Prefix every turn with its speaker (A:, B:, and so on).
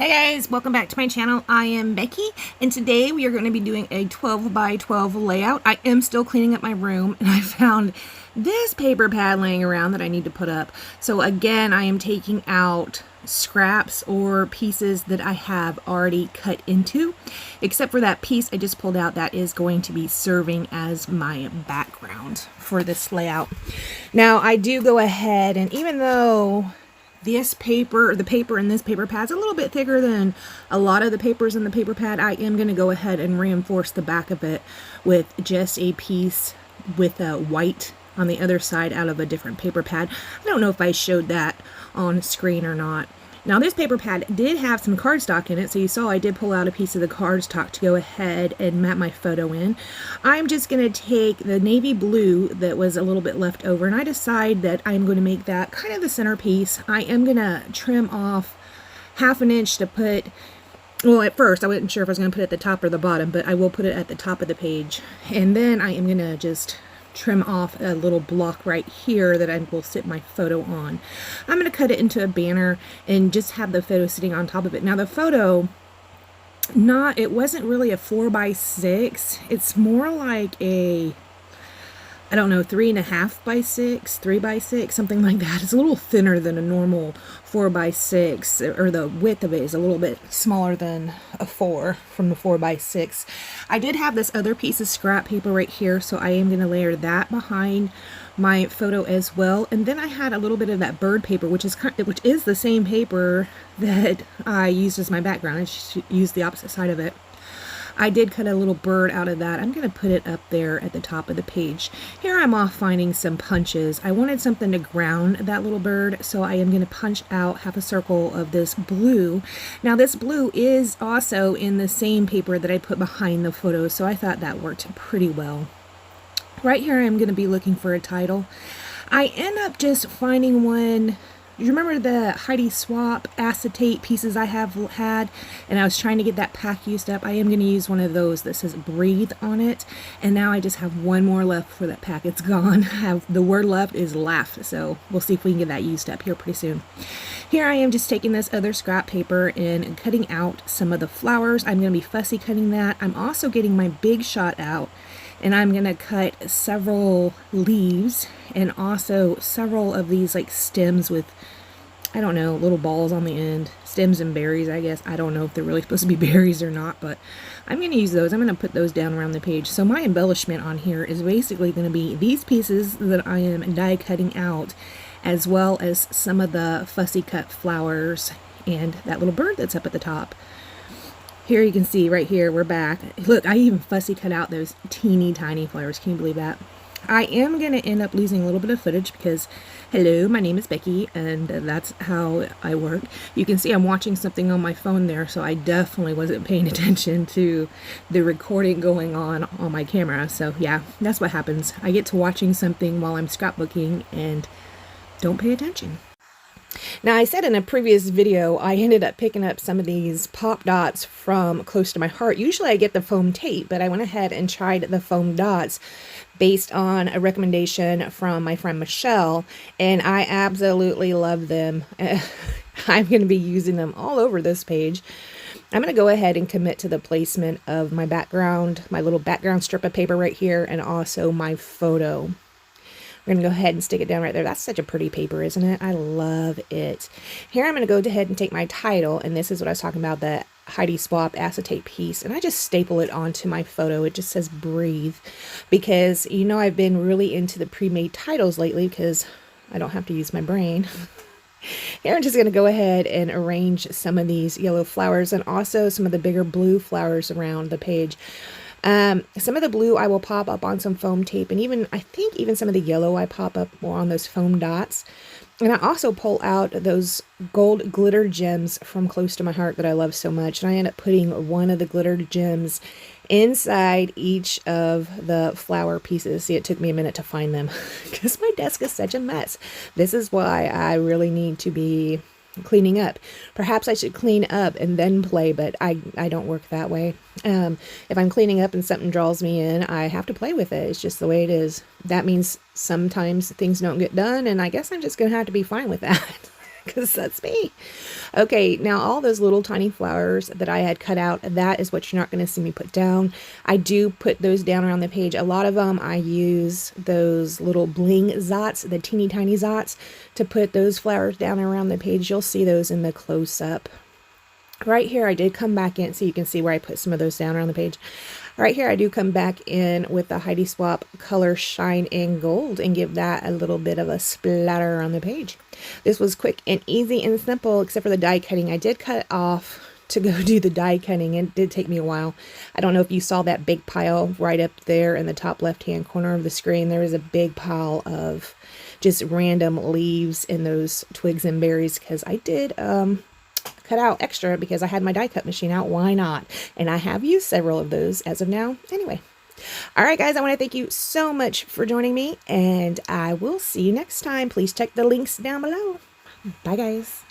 A: Hey guys, welcome back to my channel. I am Becky, and today we are going to be doing a 12 by 12 layout. I am still cleaning up my room, and I found this paper pad laying around that I need to put up. So again, I am taking out scraps or pieces that I have already cut into, except for that piece I just pulled out that is going to be serving as my background for this layout. Now, I do go ahead, and even though this paper, the paper in this paper pad is a little bit thicker than a lot of the papers in the paper pad, I am going to go ahead and reinforce the back of it with just a piece with a white on the other side out of a different paper pad. I don't know if I showed that on screen or not. Now, this paper pad did have some cardstock in it, so you saw I did pull out a piece of the cardstock to go ahead and map my photo in. I'm just going to take the navy blue that was a little bit left over, and I decide that I'm going to make that kind of the centerpiece. I am going to trim off 1/2 inch to put, well, at first I wasn't sure if I was going to put it at the top or the bottom, but I will put it at the top of the page. And then I am going to just trim off a little block right here that I will sit my photo on. I'm going to cut it into a banner and just have the photo sitting on top of it. Now, the photo, it wasn't really a 4x6. It's more like a, I don't know, 3.5 by 6, 3x6, something like that. It's a little thinner than a normal 4x6, or the width of it is a little bit smaller than a 4 from the 4x6. I did have this other piece of scrap paper right here, so I am going to layer that behind my photo as well. And then I had a little bit of that bird paper, which is the same paper that I used as my background. I just used the opposite side of it. I did cut a little bird out of that. I'm going to put it up there at the top of the page. Here I'm off finding some punches. I wanted something to ground that little bird, so I am going to punch out half a circle of this blue. Now, this blue is also in the same paper that I put behind the photo, so I thought that worked pretty well. Right here I'm going to be looking for a title. I end up just finding one. You remember the Heidi Swapp acetate pieces I have had, and I was trying to get that pack used up. I am going to use one of those that says breathe on it, and now I just have one more left for that pack. It's gone. The word left is laugh, so we'll see if we can get that used up here pretty soon. Here I am just taking this other scrap paper and cutting out some of the flowers. I'm going to be fussy cutting that. I'm also getting my big shot out, and I'm going to cut several leaves and also several of these like stems with, I don't know, little balls on the end. Stems and berries, I guess. I don't know if they're really supposed to be berries or not, but I'm going to use those. I'm going to put those down around the page. So my embellishment on here is basically going to be these pieces that I am die cutting out, as well as some of the fussy cut flowers and that little bird that's up at the top. Here you can see right here, we're back. Look, I even fussy cut out those teeny tiny flowers. Can you believe that? I am going to end up losing a little bit of footage because, hello, my name is Becky, and that's how I work. You can see I'm watching something on my phone there, so I definitely wasn't paying attention to the recording going on my camera. So yeah, that's what happens. I get to watching something while I'm scrapbooking and don't pay attention. Now, I said in a previous video, I ended up picking up some of these pop dots from Close to My Heart. Usually I get the foam tape, but I went ahead and tried the foam dots based on a recommendation from my friend Michelle, and I absolutely love them. I'm going to be using them all over this page. I'm going to go ahead and commit to the placement of my background, my little background strip of paper right here, and also my photo. We're going to go ahead and stick it down right there. That's such a pretty paper, isn't it? I love it. Here I'm going to go ahead and take my title, and this is what I was talking about, the Heidi Swapp acetate piece, and I just staple it onto my photo. It just says breathe, because you know I've been really into the pre-made titles lately because I don't have to use my brain. Here I'm just going to go ahead and arrange some of these yellow flowers and also some of the bigger blue flowers around the page. Some of the blue I will pop up on some foam tape, and even I think even some of the yellow I pop up more on those foam dots. And I also pull out those gold glitter gems from Close to My Heart that I love so much, and I end up putting one of the glitter gems inside each of the flower pieces. See, it took me a minute to find them because my desk is such a mess. This is why I really need to be cleaning up. Perhaps I should clean up and then play, but I don't work that way. If I'm cleaning up and something draws me in, I have to play with it. It's just the way it is. That means sometimes things don't get done, and I guess I'm just gonna have to be fine with that. because that's me. Okay, now all those little tiny flowers that I had cut out, that is what you're not going to see me put down. I do put those down around the page. A lot of them I use those little bling zots, the teeny tiny zots, to put those flowers down around the page. You'll see those in the close-up. Right here, I did come back in, so you can see where I put some of those down around the page. Right here, I do come back in with the Heidi Swap Color Shine in Gold and give that a little bit of a splatter on the page. This was quick and easy and simple, except for the die cutting. I did cut off to go do the die cutting. It did take me a while. I don't know if you saw that big pile right up there in the top left-hand corner of the screen. There is a big pile of just random leaves in those twigs and berries because I did cut out extra because I had my die cut machine out. Why not? And I have used several of those as of now. Anyway. All right, guys, I want to thank you so much for joining me, and I will see you next time. Please check the links down below. Bye, guys.